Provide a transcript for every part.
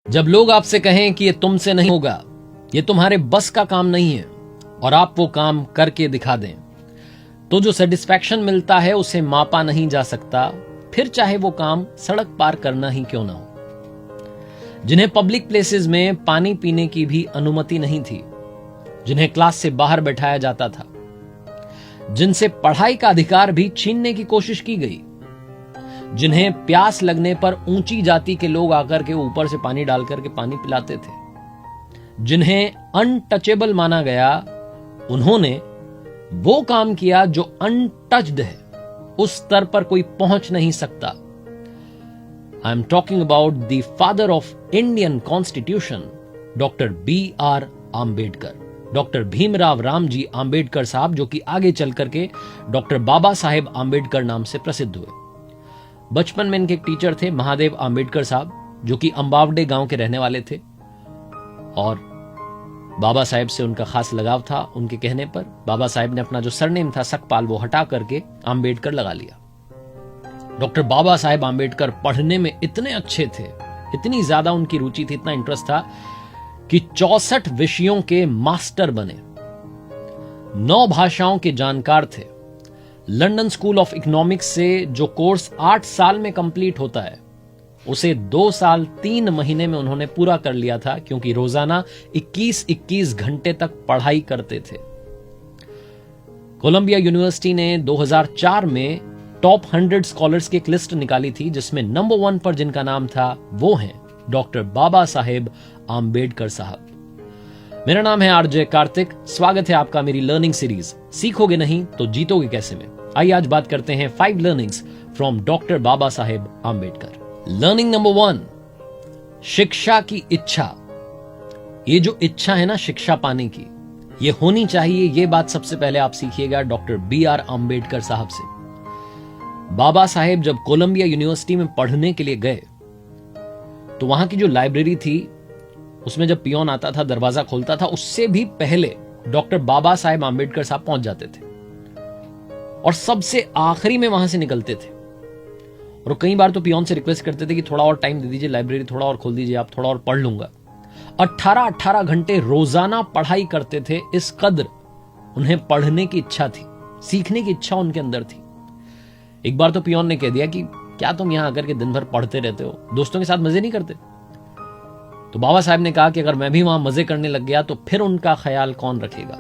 जब लोग आपसे कहें कि ये तुमसे नहीं होगा, ये तुम्हारे बस का काम नहीं है, और आप वो काम करके दिखा दें, तो जो सेटिस्फैक्शन मिलता है उसे मापा नहीं जा सकता, फिर चाहे वो काम सड़क पार करना ही क्यों ना हो। जिन्हें पब्लिक प्लेसेस में पानी पीने की भी अनुमति नहीं थी, जिन्हें क्लास से बाहर बैठाया जाता था, जिनसे पढ़ाई का अधिकार भी छीनने की कोशिश की गई, जिन्हें प्यास लगने पर ऊंची जाति के लोग आकर के ऊपर से पानी डालकर के पानी पिलाते थे, जिन्हें अनटचेबल माना गया, उन्होंने वो काम किया जो अनटच्ड है, उस स्तर पर कोई पहुंच नहीं सकता। I am talking about the father of Indian constitution, doctor B.R. Ambedkar, doctor Bhimrao Ramji Ambedkar साहब, जो कि आगे चल करके डॉक्टर बाबा साहेब आंबेडकर नाम से प्रसिद्ध हुए। बचपन में इनके एक टीचर थे महादेव आंबेडकर साहब, जो कि अंबावडे गांव के रहने वाले थे, और बाबा साहेब से उनका खास लगाव था। उनके कहने पर बाबा साहेब ने अपना जो सरनेम था सकपाल वो हटा करके आंबेडकर लगा लिया। डॉक्टर बाबा साहेब आंबेडकर पढ़ने में इतने अच्छे थे, इतनी ज्यादा उनकी रुचि थी, इतना इंटरेस्ट था कि 64 विषयों के मास्टर बने, 9 भाषाओं के जानकार थे। लंदन स्कूल ऑफ इकोनॉमिक्स से जो कोर्स 8 साल में कंप्लीट होता है, उसे 2 साल 3 महीने में उन्होंने पूरा कर लिया था, क्योंकि रोजाना 21-21 घंटे तक पढ़ाई करते थे। कोलंबिया यूनिवर्सिटी ने 2004 में टॉप 100 स्कॉलर्स की एक लिस्ट निकाली थी, जिसमें नंबर 1 पर जिनका नाम था वो हैं डॉक्टर बाबा साहेब आंबेडकर साहब। मेरा नाम है आरजे कार्तिक, स्वागत है आपका मेरी लर्निंग सीरीज सीखोगे नहीं तो जीतोगे कैसे में। आइए आज बात करते हैं 5 learnings from doctor Baba Saheb Ambedkar. Learning number 1, शिक्षा की इच्छा। ये जो इच्छा है ना शिक्षा पाने की, ये होनी चाहिए, ये बात सबसे पहले आप सीखिएगा डॉक्टर B.R. आंबेडकर साहब से। बाबा साहेब जब कोलंबिया यूनिवर्सिटी में पढ़ने के लिए गए, तो वहां की जो लाइब्रेरी थी उसमें जब पियोन आता था, दरवाजा खोलता था, उससे भी पहले डॉक्टर बाबा साहेब आंबेडकर साहब पहुंच जाते थे और सबसे आखिरी में वहां से निकलते थे। और कई बार तो पियोन से रिक्वेस्ट करते थे कि थोड़ा और टाइम दे दीजिए, लाइब्रेरी थोड़ा और खोल दीजिए, आप थोड़ा और पढ़ लूंगा। 18 घंटे रोजाना पढ़ाई करते थे, इस कदर उन्हें पढ़ने की इच्छा थी, सीखने की इच्छा उनके अंदर थी। एक बार तो पियोन ने कह दिया कि क्या तुम यहां आकर के दिन भर पढ़ते रहते हो, दोस्तों के साथ मजे नहीं करते? तो बाबा साहब ने कहा कि अगर मैं भी वहां मजे करने लग गया तो फिर उनका ख्याल कौन रखेगा।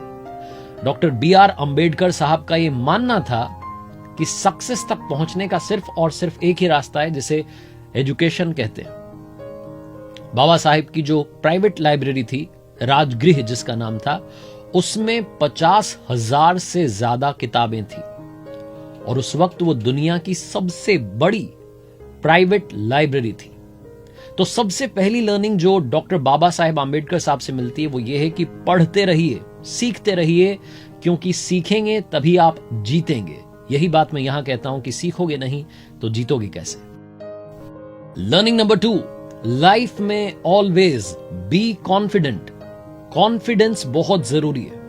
Doctor B.R. आंबेडकर साहब का यह मानना था कि सक्सेस तक पहुंचने का सिर्फ और सिर्फ एक ही रास्ता है, जिसे एजुकेशन कहते हैं। बाबा साहब की जो प्राइवेट लाइब्रेरी थी, राजगृह जिसका नाम था, उसमें 50,000 से ज्यादा किताबें थी, और उस वक्त वो दुनिया की सबसे बड़ी प्राइवेट लाइब्रेरी थी। तो सबसे पहली लर्निंग जो डॉक्टर बाबा साहेब आंबेडकर साहब से मिलती है वो ये है कि पढ़ते रहिए, सीखते रहिए, क्योंकि सीखेंगे तभी आप जीतेंगे। यही बात मैं यहां कहता हूं कि सीखोगे नहीं तो जीतोगे कैसे। लर्निंग नंबर 2, लाइफ में ऑलवेज बी कॉन्फिडेंट। कॉन्फिडेंस बहुत जरूरी है।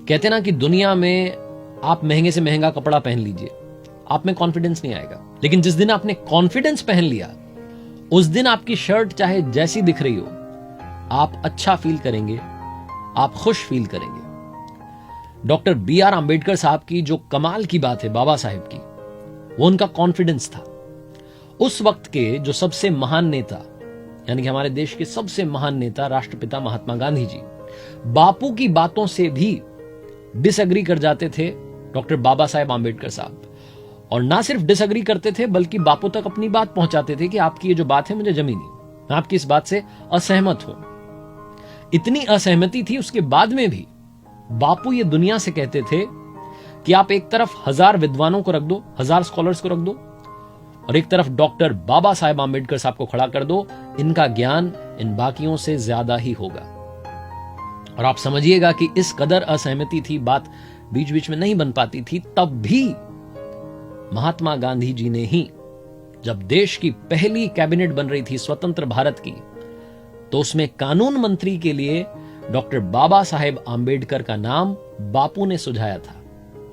कहते ना कि दुनिया में आप महंगे से महंगा कपड़ा पहन लीजिए, आप में कॉन्फिडेंस नहीं आएगा, लेकिन जिस दिन आपने कॉन्फिडेंस पहन लिया, उस दिन आपकी शर्ट चाहे जैसी दिख रही हो, आप अच्छा फील करेंगे, आप खुश फील करेंगे। Doctor B.R. आंबेडकर साहब की जो कमाल की बात है बाबा साहेब की, वो उनका कॉन्फिडेंस था। उस वक्त के जो सबसे महान नेता, यानी कि हमारे देश के सबसे महान नेता राष्ट्रपिता महात्मा गांधी जी, बापू की बातों से भी डिसएग्री कर जाते थे डॉक्टर बाबा साहेब आंबेडकर साहब। और ना सिर्फ डिसएग्री करते थे, बल्कि बापू तक अपनी बात पहुंचाते थे कि आपकी ये जो बात है मुझे जमी नहीं, मैं आपकी इस बात से असहमत हूं। इतनी असहमति थी, उसके बाद में भी बापू ये दुनिया से कहते थे कि आप एक तरफ 1000 विद्वानों को रख दो, 1000 स्कॉलर्स को रख दो, और एक तरफ डॉक्टर बाबा साहेब आंबेडकर साहब को खड़ा कर दो, इनका ज्ञान इन बाकियों से ज्यादा ही होगा। और आप समझिएगा कि इस कदर असहमति थी, बात बीच बीच में नहीं बन पाती थी, तब भी महात्मा गांधी जी ने ही, जब देश की पहली कैबिनेट बन रही थी स्वतंत्र भारत की, तो उसमें कानून मंत्री के लिए डॉक्टर बाबा साहेब आंबेडकर का नाम बापू ने सुझाया था,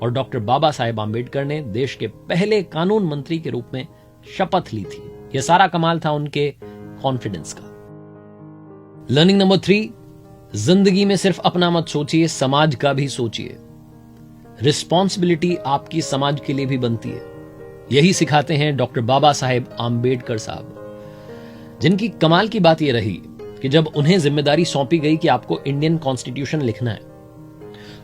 और डॉक्टर बाबा साहेब आंबेडकर ने देश के पहले कानून मंत्री के रूप में शपथ ली थी। यह सारा कमाल था उनके कॉन्फिडेंस का। लर्निंग नंबर 3, जिंदगी में सिर्फ अपना मत सोचिए, समाज का भी सोचिए। रिस्पॉन्सिबिलिटी आपकी समाज के लिए भी बनती है। यही सिखाते हैं डॉक्टर बाबा साहेब आम्बेडकर साहब, जिनकी कमाल की बात यह रही कि जब उन्हें जिम्मेदारी सौंपी गई कि आपको इंडियन कॉन्स्टिट्यूशन लिखना है,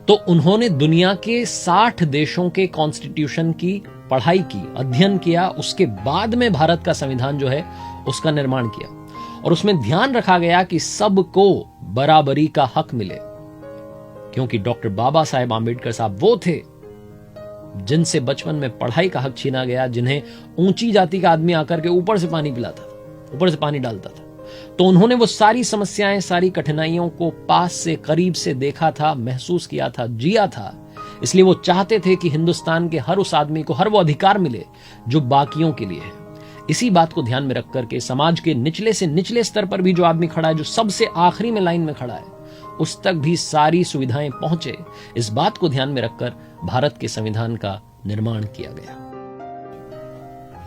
तो उन्होंने दुनिया के 60 देशों के कॉन्स्टिट्यूशन की पढ़ाई की, अध्ययन किया। उसके बाद में भारत का संविधान जो है उसका निर्माण किया, और उसमें ध्यान रखा गया कि सबको बराबरी का हक मिले, क्योंकि डॉक्टर बाबा साहेब आम्बेडकर साहब वो थे जिनसे बचपन में पढ़ाई का हक छीना गया, जिन्हें ऊंची जाति का आदमी आकर के ऊपर से पानी पिलाता था, ऊपर से पानी डालता था। तो उन्होंने वो सारी समस्याएं, सारी कठिनाइयों को पास से, करीब से देखा था, महसूस किया था, जिया था। इसलिए वो चाहते थे कि हिंदुस्तान के हर उस आदमी को हर वो अधिकार मिले जो बाकियों के लिए है। इसी बात को ध्यान में रख करके समाज के निचले से निचले स्तर पर भी जो आदमी खड़ा है, जो सबसे आखिरी में लाइन में खड़ा है, उस तक भी सारी सुविधाएं पहुंचे, इस बात को ध्यान में रखकर भारत के संविधान का निर्माण किया गया।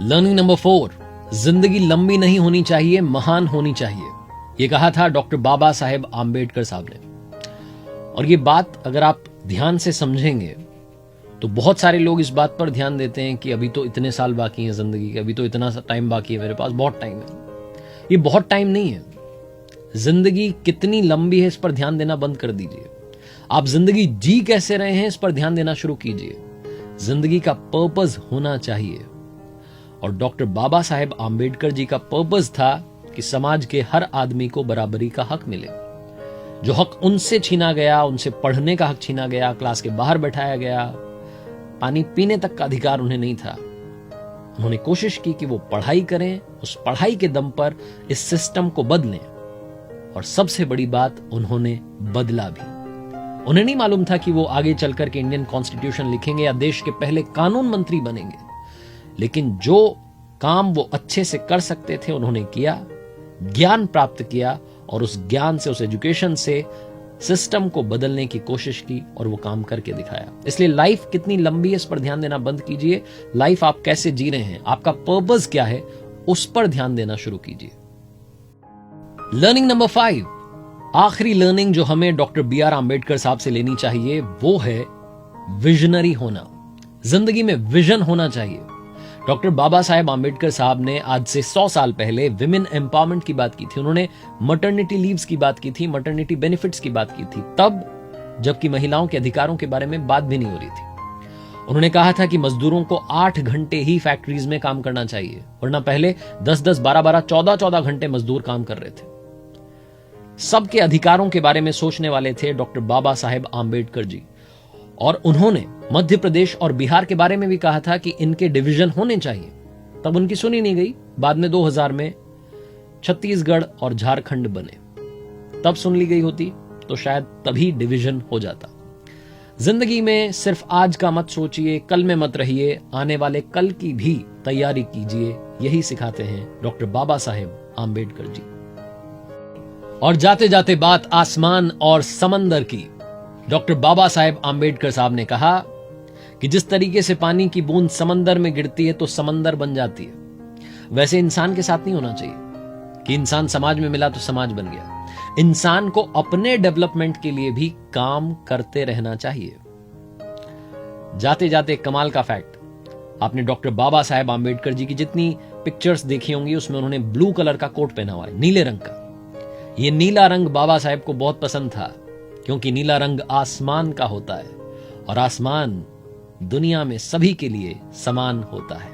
लर्निंग नंबर 4, जिंदगी लंबी नहीं होनी चाहिए, महान होनी चाहिए। यह कहा था डॉक्टर बाबा साहेब आम्बेडकर साहब ने। और ये बात अगर आप ध्यान से समझेंगे तो बहुत सारे लोग इस बात पर ध्यान देते हैं कि अभी तो इतने साल बाकी हैं जिंदगी के, अभी तो इतना टाइम बाकी है, मेरे पास बहुत टाइम है। ये बहुत टाइम नहीं है। जिंदगी कितनी लंबी है इस पर ध्यान देना बंद कर दीजिए। आप जिंदगी जी कैसे रहे हैं इस पर ध्यान देना शुरू कीजिए। जिंदगी का पर्पस होना चाहिए, और डॉक्टर बाबा साहेब आम्बेडकर जी का पर्पस था कि समाज के हर आदमी को बराबरी का हक मिले। जो हक उनसे छीना गया, उनसे पढ़ने का हक छीना गया, क्लास के बाहर बैठाया गया, पानी पीने तक का अधिकार उन्हें नहीं था, उन्होंने कोशिश की कि वो पढ़ाई करें, उस पढ़ाई के दम पर इस सिस्टम को बदलें। और सबसे बड़ी बात, उन्होंने बदला भी। उन्हें नहीं मालूम था कि वो आगे चलकर के इंडियन कॉन्स्टिट्यूशन लिखेंगे या देश के पहले कानून मंत्री बनेंगे, लेकिन जो काम वो अच्छे से कर सकते थे उन्होंने किया, ज्ञान प्राप्त किया, और उस ज्ञान से, उस एजुकेशन से सिस्टम को बदलने की कोशिश की, और वो काम करके दिखाया। इसलिए लाइफ कितनी लंबी है इस पर ध्यान देना बंद कीजिए। लाइफ आप कैसे जी रहे हैं, आपका पर्पस क्या है, उस पर ध्यान देना शुरू कीजिए। लर्निंग नंबर 5, आखिरी लर्निंग जो हमें डॉक्टर BR आम्बेडकर साहब से लेनी चाहिए, वो है विजनरी होना। जिंदगी में विजन होना चाहिए। डॉक्टर बाबा साहेब आम्बेडकर साहब ने आज से 100 साल पहले विमेन एम्पावरमेंट की बात की थी। उन्होंने मटर्निटी लीव्स की बात की थी, मटर्निटी बेनिफिट्स की बात की थी, तब जबकि महिलाओं के अधिकारों के बारे में बात भी नहीं हो रही थी। उन्होंने कहा था कि मजदूरों को 8 घंटे ही फैक्ट्रीज में काम करना चाहिए, वरना पहले 10-10, 12-12, 14-14 घंटे मजदूर काम कर रहे थे। सबके अधिकारों के बारे में सोचने वाले थे डॉक्टर बाबा साहेब आम्बेडकर जी, और उन्होंने मध्य प्रदेश और बिहार के बारे में भी कहा था कि इनके डिवीजन होने चाहिए। तब उनकी सुनी नहीं गई। बाद में 2000 में छत्तीसगढ़ और झारखंड बने, तब सुन ली गई होती तो शायद तभी डिवीजन हो जाता। जिंदगी में सिर्फ आज का मत सोचिए, कल में मत रहिए, आने वाले कल की भी तैयारी कीजिए। यही सिखाते हैं डॉक्टर बाबा साहेब आम्बेडकर जी। और जाते जाते बात आसमान और समंदर की। डॉक्टर बाबा साहेब आम्बेडकर साहब ने कहा कि जिस तरीके से पानी की बूंद समंदर में गिरती है तो समंदर बन जाती है, वैसे इंसान के साथ नहीं होना चाहिए कि इंसान समाज में मिला तो समाज बन गया। इंसान को अपने डेवलपमेंट के लिए भी काम करते रहना चाहिए। जाते जाते कमाल का फैक्ट, आपने डॉक्टर बाबा साहेब आम्बेडकर जी की जितनी पिक्चर्स देखी होंगी उसमें उन्होंने ब्लू कलर का कोट पहना हुआ है, नीले रंग का। यह नीला रंग बाबा साहेब को बहुत पसंद था, क्योंकि नीला रंग आसमान का होता है, और आसमान दुनिया में सभी के लिए समान होता है,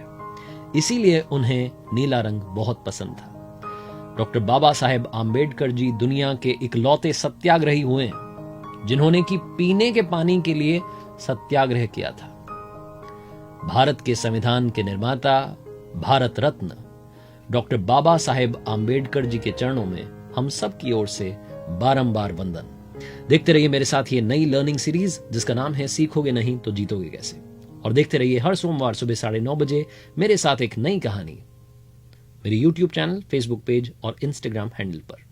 इसीलिए उन्हें नीला रंग बहुत पसंद था। डॉक्टर बाबा साहेब आम्बेडकर जी दुनिया के इकलौते सत्याग्रही हुए जिन्होंने कि पीने के पानी के लिए सत्याग्रह किया था। भारत के संविधान के निर्माता, भारत रत्न डॉक्टर बाबा साहेब आम्बेडकर जी के चरणों में हम सब की ओर से बारंबार वंदन। देखते रहिए मेरे साथ ये नई लर्निंग सीरीज जिसका नाम है सीखोगे नहीं तो जीतोगे कैसे, और देखते रहिए हर सोमवार सुबह 9:30 बजे मेरे साथ एक नई कहानी मेरे YouTube चैनल, Facebook पेज और Instagram हैंडल पर।